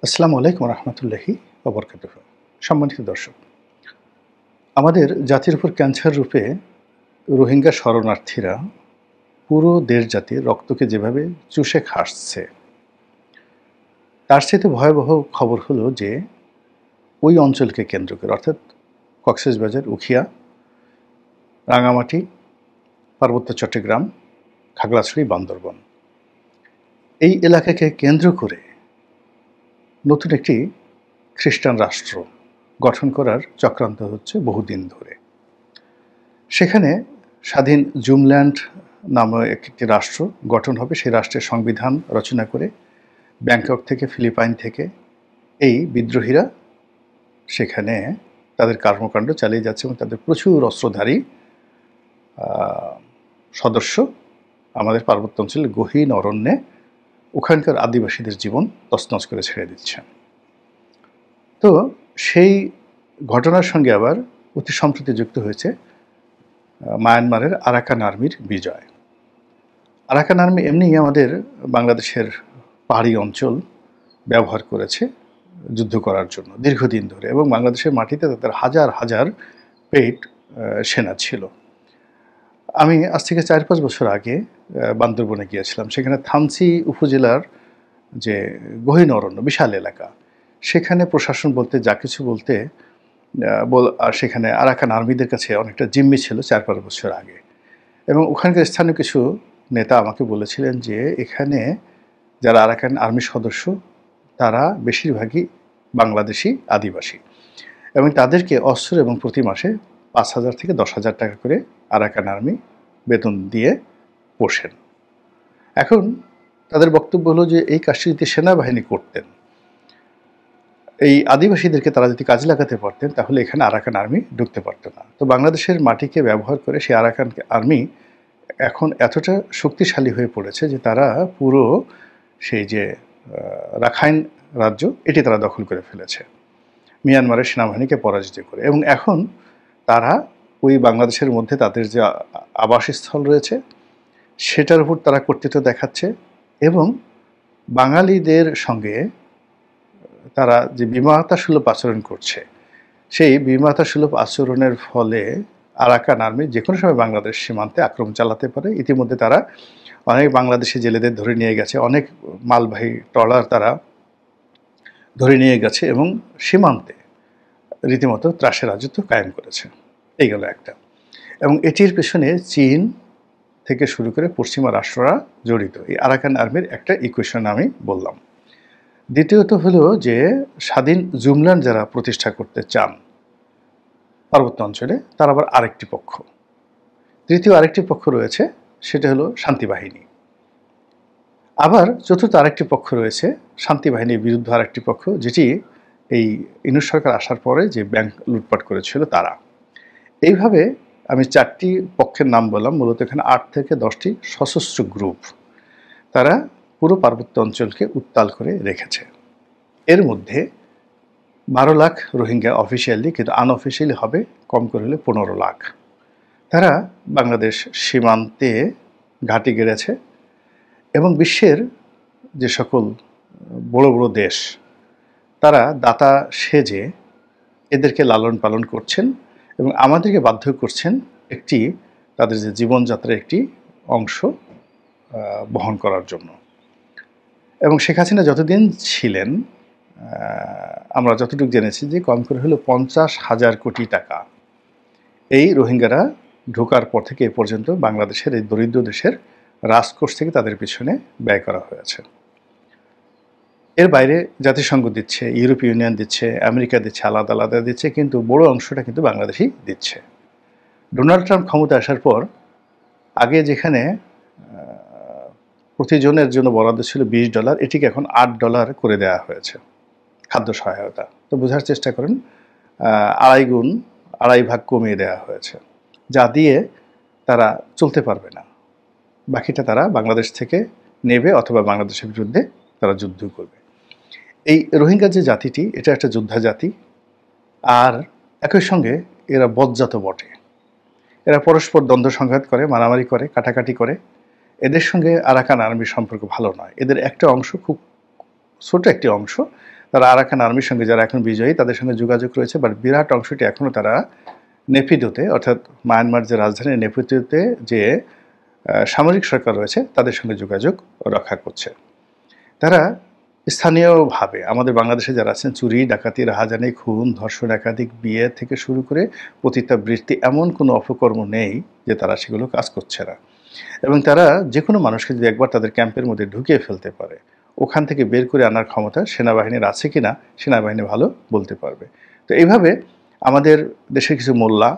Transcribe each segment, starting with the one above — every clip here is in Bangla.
আসসালামু আলাইকুম রহমতুল্লাহি ওবরকাতুহু। সম্মানিত দর্শক, আমাদের জাতির উপর ক্যান্সার রূপে রোহিঙ্গা শরণার্থীরা পুরো দেশ জাতির রক্তকে যেভাবে চুষে খাচ্ছে, তার চাইতে ভয়াবহ খবর হলো যে ওই অঞ্চলকে কেন্দ্র করে অর্থাৎ কক্সবাজার, উখিয়া, রাঙামাটি, পার্বত্য চট্টগ্রাম, খাগড়াছড়ি, বান্দরবন এই এলাকাকে কেন্দ্র করে নতুন একটি খ্রিস্টান রাষ্ট্র গঠন করার চক্রান্ত হচ্ছে বহুদিন ধরে। সেখানে স্বাধীন জুমল্যান্ড নামে একটি রাষ্ট্র গঠন হবে। সেই রাষ্ট্রের সংবিধান রচনা করে ব্যাংকক থেকে, ফিলিপাইন থেকে এই বিদ্রোহীরা সেখানে তাদের কর্মকাণ্ড চালিয়ে যাচ্ছে এবং তাদের প্রচুর অস্ত্রধারী সদস্য আমাদের পার্বত্য অঞ্চলের গহীন অরণ্যে ওখানকার আদিবাসীদের জীবন তছনছ করে ছেড়ে দিচ্ছে। তো সেই ঘটনার সঙ্গে আবার অতি সম্প্রতি যুক্ত হয়েছে মায়ানমারের আরাকান আর্মির বিজয়। আরাকান আর্মি এমনিই আমাদের বাংলাদেশের পাহাড়ি অঞ্চল ব্যবহার করেছে যুদ্ধ করার জন্য দীর্ঘদিন ধরে, এবং বাংলাদেশের মাটিতে তাদের হাজার হাজার পেইড সেনা ছিল। আমি আজ থেকে ৪-৫ বছর আগে বান্দরবনে গিয়েছিলাম। সেখানে থানচি উপজেলার যে গহীন অরণ্য, বিশাল এলাকা, সেখানে প্রশাসন বলতে যা কিছু বলতে আর সেখানে আরাকান আর্মিদের কাছে অনেকটা জিম্মি ছিল ৪-৫ বছর আগে। এবং ওখানকার স্থানীয় কিছু নেতা আমাকে বলেছিলেন যে এখানে যারা আরাকান আর্মির সদস্য তারা বেশিরভাগই বাংলাদেশি আদিবাসী, এবং তাদেরকে অস্ত্র এবং প্রতি মাসে ৫,০০০ থেকে ১০,০০০ টাকা করে আরাকান আর্মি বেতন দিয়ে পোষেন। এখন তাদের বক্তব্য হলো যে এই কাজটি যদি সেনাবাহিনী করতেন, এই আদিবাসীদেরকে তারা যদি কাজে লাগাতে পারতেন, তাহলে এখানে আরাকান আর্মি ঢুকতে পারত না। তো বাংলাদেশের মাটিকে ব্যবহার করে সেই আরাকান আর্মি এখন এতটা শক্তিশালী হয়ে পড়েছে যে তারা পুরো সেই যে রাখাইন রাজ্য এটি তারা দখল করে ফেলেছে মিয়ানমারের সেনাবাহিনীকে পরাজিত করে। এবং এখন তারা ওই বাংলাদেশের মধ্যে তাদের যে আবাসস্থল রয়েছে সেটার উপর তারা কর্তৃত্ব দেখাচ্ছে, এবং বাঙালিদের সঙ্গে তারা যে বিমাতাসুলভ আচরণ করছে, সেই বিমাতাসুলভ আচরণের ফলে আরাকান আর্মি যে কোনো সময় বাংলাদেশ সীমান্তে আক্রমণ চালাতে পারে। ইতিমধ্যে তারা অনেক বাংলাদেশি জেলেদের ধরে নিয়ে গেছে, অনেক মালবাহী ট্রলার তারা ধরে নিয়ে গেছে এবং সীমান্তে রীতিমতো ত্রাসের রাজত্ব কায়েম করেছে। এই গেল একটা। এবং এটির পেছনে চীন থেকে শুরু করে পশ্চিমা রাষ্ট্ররা জড়িত। এই আরাকান আর্মির একটা ইকুয়েশন আমি বললাম। দ্বিতীয়ত হলো যে স্বাধীন জুমল্যান্ড যারা প্রতিষ্ঠা করতে চান পার্বত্য অঞ্চলে, তার আবার আরেকটি পক্ষ। তৃতীয় আরেকটি পক্ষ রয়েছে, সেটা হলো শান্তি বাহিনী। আবার চতুর্থ আরেকটি পক্ষ রয়েছে, শান্তি বাহিনীর বিরুদ্ধে আরেকটি পক্ষ, যেটি এই ইউনূস সরকার আসার পরে যে ব্যাংক লুটপাট করেছিল তারা। এইভাবে আমি ৪টি পক্ষের নাম বললাম। মূলত এখানে ৮ থেকে ১০টি সশস্ত্র গ্রুপ তারা পুরো পার্বত্য অঞ্চলকে উত্তাল করে রেখেছে। এর মধ্যে ১২ লাখ রোহিঙ্গা অফিসিয়ালি, কিন্তু আনঅফিসিয়ালি হবে কম করে হলে ১৫ লাখ। তারা বাংলাদেশ সীমান্তে ঘাঁটি গেড়েছে, এবং বিশ্বের যে সকল বড় বড় দেশ তারা দাতা সেজে এদেরকে লালন পালন করছেন এবং আমাদেরকে বাধ্য করছেন একটি তাদের যে জীবনযাত্রার একটি অংশ বহন করার জন্য। এবং শেখ হাসিনা যতদিন ছিলেন, আমরা যতটুকু জেনেছি যে কম করে হলো ৫০,০০০ কোটি টাকা এই রোহিঙ্গারা ঢোকার পর থেকে এ পর্যন্ত বাংলাদেশের এই দরিদ্র দেশের রাজকোষ থেকে তাদের পিছনে ব্যয় করা হয়েছে। এর বাইরে জাতিসংঘ দিচ্ছে, ইউরোপীয় ইউনিয়ন দিচ্ছে, আমেরিকা দিচ্ছে, আলাদা আলাদা দিচ্ছে, কিন্তু বড় অংশটা কিন্তু বাংলাদেশই দিচ্ছে। ডোনাল্ড ট্রাম্প ক্ষমতা আসার পর আগে যেখানে প্রতিজনের জন্য বরাদ্দ ছিল $20, এটিকে এখন $8 করে দেওয়া হয়েছে খাদ্য সহায়তা। তো বোঝার চেষ্টা করেন, 2.5 ভাগ কমিয়ে দেওয়া হয়েছে, যা দিয়ে তারা চলতে পারবে না। বাকিটা তারা বাংলাদেশ থেকে নেবে অথবা বাংলাদেশের বিরুদ্ধে তারা যুদ্ধ করবে। এই রোহিঙ্গা যে জাতিটি, এটা একটা যোদ্ধা জাতি, আর একই সঙ্গে এরা বজ্জাত বটে। এরা পরস্পর দ্বন্দ্ব সংঘাত করে, মারামারি করে, কাটাকাটি করে। এদের সঙ্গে আরাকান আর্মির সম্পর্ক ভালো নয়। এদের একটা অংশ, খুব ছোট একটি অংশ, তারা আরাকান আর্মির সঙ্গে, যারা এখন বিজয়ী, তাদের সঙ্গে যোগাযোগ রয়েছে, বাট বিরাট অংশটি এখনও তারা নেপিদোতে, অর্থাৎ মায়ানমার যে রাজধানী নেপিদোতে যে সামরিক সরকার রয়েছে তাদের সঙ্গে যোগাযোগ রক্ষা করছে। তারা স্থানীয়ভাবে আমাদের বাংলাদেশে যারা আছেন, চুরি, ডাকাতি, রাহাজানি, খুন, ধর্ষণ, একাধিক বিয়ে থেকে শুরু করে পতিতাবৃত্তি, এমন কোনো অপকর্ম নেই যে তারা সেগুলো কাজ করছে না। এবং তারা যে কোনো মানুষকে যদি একবার তাদের ক্যাম্পের মধ্যে ঢুকিয়ে ফেলতে পারে, ওখান থেকে বের করে আনার ক্ষমতা সেনাবাহিনীর আছে কি না সেনাবাহিনী ভালো বলতে পারবে। তো এইভাবে আমাদের দেশের কিছু মোল্লা,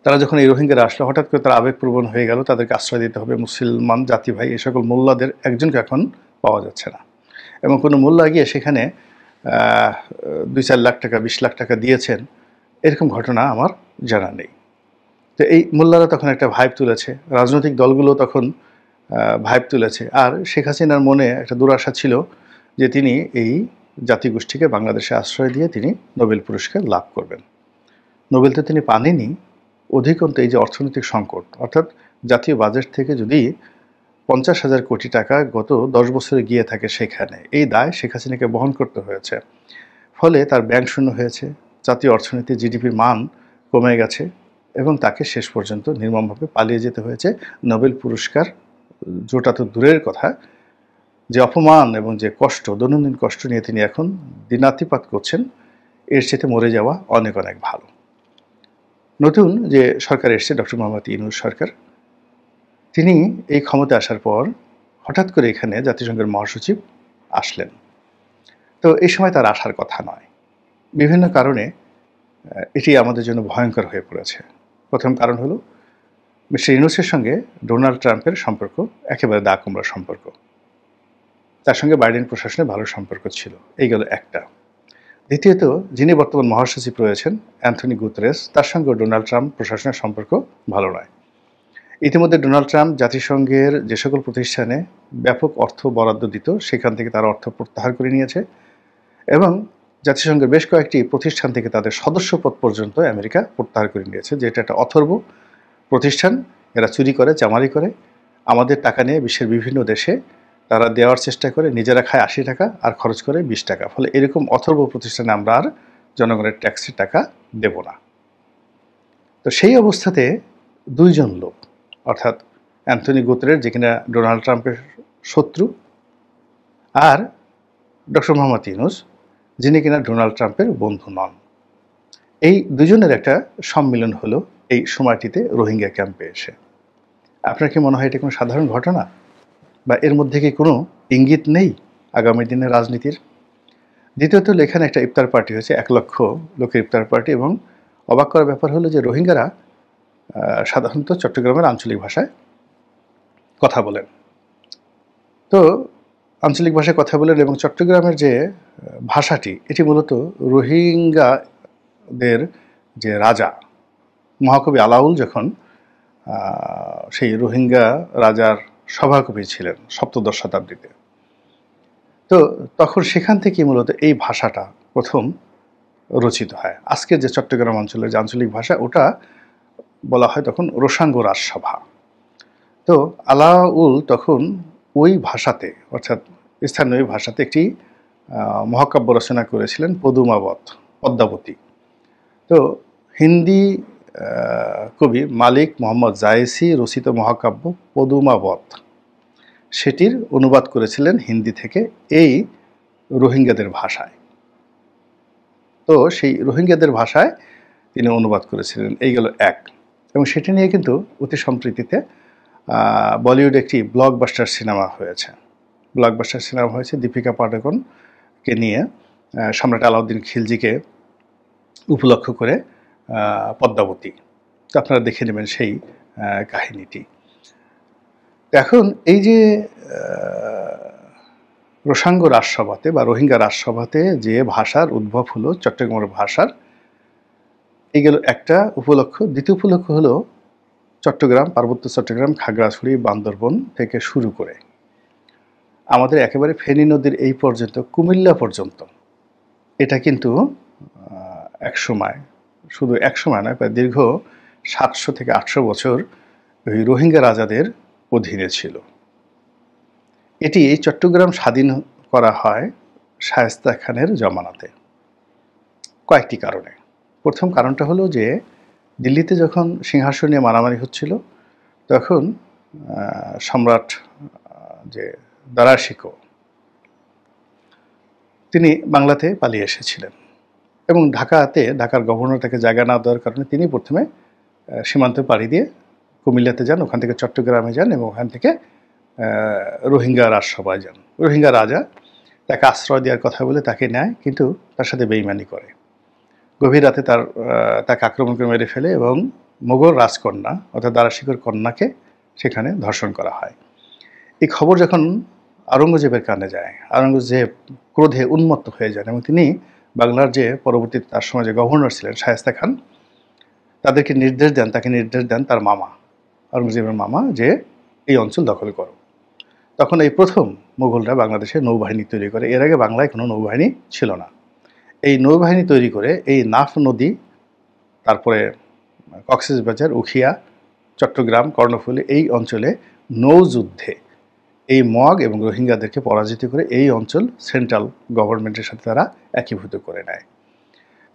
তারা যখন এই রোহিঙ্গারা আসলো, হঠাৎ করে তারা আবেগপ্রবণ হয়ে গেল, তাদেরকে আশ্রয় দিতে হবে, মুসলমান জাতি ভাই, এই সকল মোল্লাদের একজনকে এখন পাওয়া যাচ্ছে না। এবং কোনো মোল্লা গিয়ে সেখানে 2-4 লাখ টাকা, 20 লাখ টাকা দিয়েছেন, এরকম ঘটনা আমার জানা নেই। তো এই মোল্লারা তখন একটা ভাইব তুলেছে, রাজনৈতিক দলগুলো তখন ভাইব তুলেছে। আর শেখ হাসিনার মনে একটা দুরাশা ছিল যে তিনি এই জাতিগোষ্ঠীকে বাংলাদেশে আশ্রয় দিয়ে তিনি নোবেল পুরস্কার লাভ করবেন। নোবেল তো তিনি পাননি, অধিকন্ত এই যে অর্থনৈতিক সংকট, অর্থাৎ জাতীয় বাজেট থেকে যদি 50,000 কোটি টাকা গত 10 বছরে গিয়ে থাকে সেখানে, এই দায় শেখ হাসিনাকে বহন করতে হয়েছে। ফলে তার ব্যাংক শূন্য হয়েছে, জাতীয় অর্থনীতি জিডিপির মান কমে গেছে এবং তাকে শেষ পর্যন্ত নির্মমভাবে পালিয়ে যেতে হয়েছে। নোবেল পুরস্কার জোটা তো দূরের কথা, যে অপমান এবং যে কষ্ট, দৈনন্দিন কষ্ট নিয়ে তিনি এখন দিনাতিপাত করছেন, এর সাথে মরে যাওয়া অনেক অনেক ভালো। নতুন যে সরকার এসছে, ডক্টর মোহাম্মদ ইউনূস সরকার, তিনি এই ক্ষমতা আসার পর হঠাৎ করে এখানে জাতিসংঘের মহাসচিব আসলেন। তো এই সময় তার আসার কথা নয়, বিভিন্ন কারণে এটি আমাদের জন্য ভয়ঙ্কর হয়ে পড়েছে। প্রথম কারণ হলো মিস্টার ইউনূসের সঙ্গে ডোনাল্ড ট্রাম্পের সম্পর্ক একেবারে দা কুমড়া সম্পর্ক, তার সঙ্গে বাইডেন প্রশাসনের ভালো সম্পর্ক ছিল, এই গেল একটা। দ্বিতীয়ত, যিনি বর্তমান মহাসচিব রয়েছেন অ্যান্থনি গুতেরেস, তার সঙ্গে ডোনাল্ড ট্রাম্প প্রশাসনের সম্পর্ক ভালো নয়। ইতিমধ্যে ডোনাল্ড ট্রাম্প জাতিসংঘের যে সকল প্রতিষ্ঠানে ব্যাপক অর্থ বরাদ্দ দিত, সেখান থেকে তারা অর্থ প্রত্যাহার করে নিয়েছে এবং জাতিসংঘের বেশ কয়েকটি প্রতিষ্ঠান থেকে তাদের সদস্যপদ পর্যন্ত আমেরিকা প্রত্যাহার করে নিয়েছে, যেটা একটা অথর্ব প্রতিষ্ঠান। এরা চুরি করে, চামারি করে, আমাদের টাকা নিয়ে বিশ্বের বিভিন্ন দেশে তারা দেওয়ার চেষ্টা করে, নিজেরা খায় 80 টাকা আর খরচ করে 20 টাকা। ফলে এরকম অথর্ব প্রতিষ্ঠানে আমরা আর জনগণের ট্যাক্সের টাকা দেব না। তো সেই অবস্থাতে দুইজন লোক, অর্থাৎ অ্যান্থনি গুতেরেস, যে কিনা ডোনাল্ড ট্রাম্পের শত্রু, আর ডক্টর মোহাম্মদ ইউনূস, যিনি কিনা ডোনাল্ড ট্রাম্পের বন্ধু নন, এই দুজনের একটা সম্মিলন হলো এই সময়টিতে রোহিঙ্গা ক্যাম্পে এসে। আপনার কি মনে হয় এটা কোনো সাধারণ ঘটনা, বা এর মধ্যে কি কোনো ইঙ্গিত নেই আগামী দিনের রাজনীতির? দ্বিতীয়ত, এখানে একটা ইফতার পার্টি হয়েছে, 1 লক্ষ লোকের ইফতার পার্টি, এবং অবাক করার ব্যাপার হলো যে রোহিঙ্গারা সাধারণত চট্টগ্রামের আঞ্চলিক ভাষায় কথা বলেন। তো আঞ্চলিক ভাষায় কথা বলেন এবং চট্টগ্রামের যে ভাষাটি, এটি মূলত রোহিঙ্গাদের যে রাজা মহাকবি আলাউল যখন সেই রোহিঙ্গা রাজার সভাকবি ছিলেন সপ্তদশ শতাব্দীতে, তো তখন সেখান থেকে মূলত এই ভাষাটা প্রথম রচিত হয়। আজকের যে চট্টগ্রাম অঞ্চলের যে আঞ্চলিক ভাষা, ওটা বলা হয় তখন রোসাঙ্গ রাজসভা। তো আলাউল তখন ওই ভাষাতে, অর্থাৎ স্থানীয় ভাষাতে একটি মহাকাব্য রচনা করেছিলেন, পদ্মাবতী। তো হিন্দি কবি মালিক মোহাম্মদ জায়েসি রচিত মহাকাব্য পদুমাবত, সেটির অনুবাদ করেছিলেন হিন্দি থেকে এই রোহিঙ্গাদের ভাষায়। তো সেই রোহিঙ্গাদের ভাষায় তিনি অনুবাদ করেছিলেন, এই গেল এক। এবং সেটি নিয়ে কিন্তু অতি সম্প্রীতিতে বলিউডে একটি ব্লকবাস্টার সিনেমা হয়েছে। দীপিকা পাডুকোনকে নিয়ে, সম্রাট আলাউদ্দিন খিলজিকে উপলক্ষ করে পদ্মাবতী। তো আপনারা দেখে নেবেন সেই কাহিনীটি। এখন এই যে রোসাঙ্গ রাজসভাতে বা রোহিঙ্গা রাজসভাতে যে ভাষার উদ্ভব হলো, চট্টগ্রামের ভাষার, এই গেল একটা উপলক্ষ। দ্বিতীয় উপলক্ষ হলো চট্টগ্রাম, পার্বত্য চট্টগ্রাম, খাগড়াছড়ি, বান্দরবন থেকে শুরু করে আমাদের একেবারে ফেনী নদীর এই পর্যন্ত, কুমিল্লা পর্যন্ত, এটা কিন্তু একসময়, শুধু একসময় নয়, প্রায় দীর্ঘ 700 থেকে 800 বছর ওই রোহিঙ্গা রাজাদের অধীনে ছিল। এটি এই চট্টগ্রাম স্বাধীন করা হয় শায়েস্তা খানের জমানাতে, কয়েকটি কারণে। প্রথম কারণটা হলো যে দিল্লিতে যখন সিংহাসন নিয়ে মারামারি হচ্ছিল তখন সম্রাট যে দারা শিকো তিনি বাংলাতে পালিয়ে এসেছিলেন এবং ঢাকার গভর্নর তাকে জায়গা না দেওয়ার কারণে তিনি প্রথমে সীমান্ত পাড়ি দিয়ে কুমিল্লাতে যান, ওখান থেকে চট্টগ্রামে যান এবং ওখান থেকে রোহিঙ্গা রাজসভায় যান। রোহিঙ্গা রাজা তাকে আশ্রয় দেওয়ার কথা বলে তাকে নেয়, কিন্তু তার সাথে বেইমানি করে। গভীর রাতে তাকে আক্রমণ করে মেরে ফেলে এবং মোগল রাজকন্যা অর্থাৎ দারা শিকোর কন্যাকে সেখানে ধর্ষণ করা হয়। এই খবর যখন আওরঙ্গজেবের কানে যায়, আওরঙ্গজেব ক্রোধে উন্মত্ত হয়ে যান এবং তিনি বাংলার যে পরবর্তী তার সময় যে গভর্নর ছিলেন শায়েস্তা খান তাকে নির্দেশ দেন তার মামা, আওরঙ্গজেবের মামা, যে এই অঞ্চল দখল করো। তখন এই প্রথম মুঘলরা বাংলাদেশে নৌবাহিনী তৈরি করে। এর আগে বাংলায় কোনো নৌবাহিনী ছিল না। এই নৌবাহিনী তৈরি করে এই নাফ নদী, তারপরে কক্সবাজার, উখিয়া, চট্টগ্রাম, কর্ণফুলী এই অঞ্চলে নৌযুদ্ধে এই মগ এবং রোহিঙ্গাদেরকে পরাজিত করে এই অঞ্চল সেন্ট্রাল গভর্নমেন্টের সাথে তারা একীভূত করে নেয়।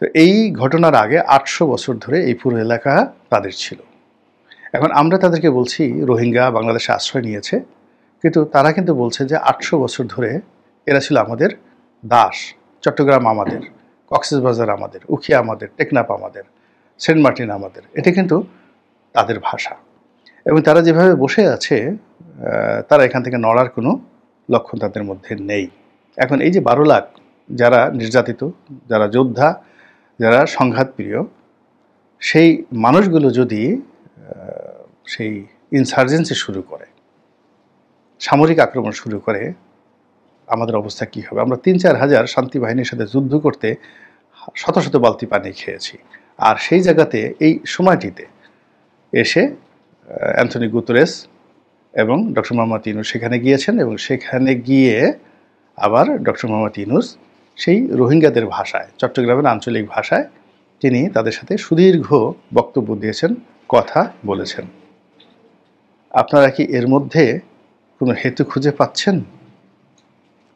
তো এই ঘটনার আগে 800 বছর ধরে এই পুরো এলাকা তাদের ছিল। এখন আমরা তাদেরকে বলছি রোহিঙ্গা বাংলাদেশে আশ্রয় নিয়েছে, কিন্তু তারা কিন্তু বলছে যে 800 বছর ধরে এরা ছিল আমাদের দাস। চট্টগ্রাম আমাদের, কক্সবাজার আমাদের, উখিয়া আমাদের, টেকনাফ আমাদের, সেন্ট মার্টিন আমাদের। এটা কিন্তু তাদের ভাষা এবং তারা যেভাবে বসে আছে তারা এখান থেকে নড়ার কোনো লক্ষণ তাদের মধ্যে নেই। এখন এই যে 12 লাখ যারা নির্যাতিত, যারা যোদ্ধা, যারা সংঘাতপ্রিয়, সেই মানুষগুলো যদি সেই ইনসার্জেন্সি শুরু করে, সামরিক আক্রমণ শুরু করে, আমাদের অবস্থা কী হবে? আমরা 3-4 হাজার শান্তি বাহিনীর সাথে যুদ্ধ করতে শত শত বালতি পানি খেয়েছি। আর সেই জায়গাতে এই সময়টিতে এসে অ্যান্থনি গুতেরেস এবং ডক্টর মোহাম্মদ ইউনূস সেখানে গিয়েছেন এবং সেখানে গিয়ে আবার ডক্টর মোহাম্মদ ইউনূস সেই রোহিঙ্গাদের ভাষায়, চট্টগ্রামের আঞ্চলিক ভাষায় তিনি তাদের সাথে সুদীর্ঘ বক্তব্য দিয়েছেন, কথা বলেছেন। আপনারা কি এর মধ্যে কোনো হেতু খুঁজে পাচ্ছেন?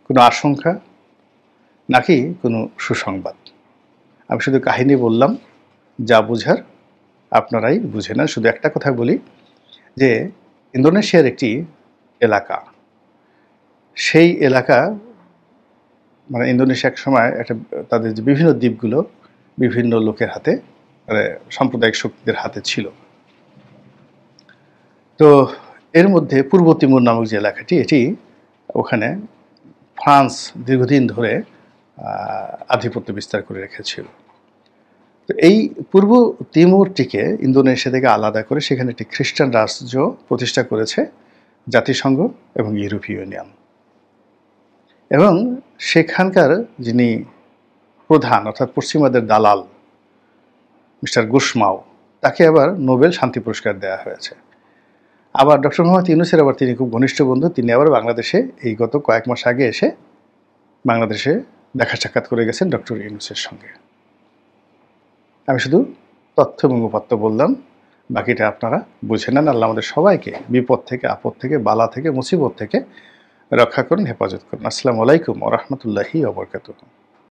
কোনো আশঙ্কা নাকি কোনো সুসংবাদ? আমি শুধু কাহিনী বললাম, যা বোঝার আপনারাই বুঝে নেন। শুধু একটা কথা বলি যে ইন্দোনেশিয়ার একটি এলাকা, সেই এলাকা মানে ইন্দোনেশিয়া এক সময় একটা তাদের যে বিভিন্ন দ্বীপগুলো বিভিন্ন লোকের হাতে, মানে সাম্প্রদায়িক শক্তিদের হাতে ছিল। তো এর মধ্যে পূর্ব তিমুর নামক যে এলাকাটি, এটি ওখানে ফ্রান্স দীর্ঘদিন ধরে আধিপত্য বিস্তার করে রেখেছিল। তো এই পূর্ব তিমুরটিকে ইন্দোনেশিয়া থেকে আলাদা করে সেখানে একটি খ্রিস্টান রাষ্ট্র প্রতিষ্ঠা করেছে জাতিসংঘ এবং ইউরোপীয় ইউনিয়ন। এবং সেখানকার যিনি প্রধান অর্থাৎ পশ্চিমাদের দালাল মিস্টার গুসমাও, তাকে আবার নোবেল শান্তি পুরস্কার দেওয়া হয়েছে। আবার ডক্টর মোহাম্মদ ইউনূসের আবার তিনি খুব ঘনিষ্ঠ বন্ধু, তিনি আবার বাংলাদেশে এই গত কয়েক মাস আগে এসে বাংলাদেশে দেখা সাক্ষাৎ করে গেছেন ডক্টর ইউনূসের সঙ্গে। আমি শুধু তথ্য এবং উপাত্ত বললাম, বাকিটা আপনারা বুঝে নেন। আল্লাহ আমাদের সবাইকে বিপদ থেকে, আপদ থেকে, বালা থেকে, মুসিবত থেকে রক্ষা করুন, হেফাজত করুন। আসসালামু আলাইকুম ওয়া রাহমাতুল্লাহি ওয়া বারাকাতুহু।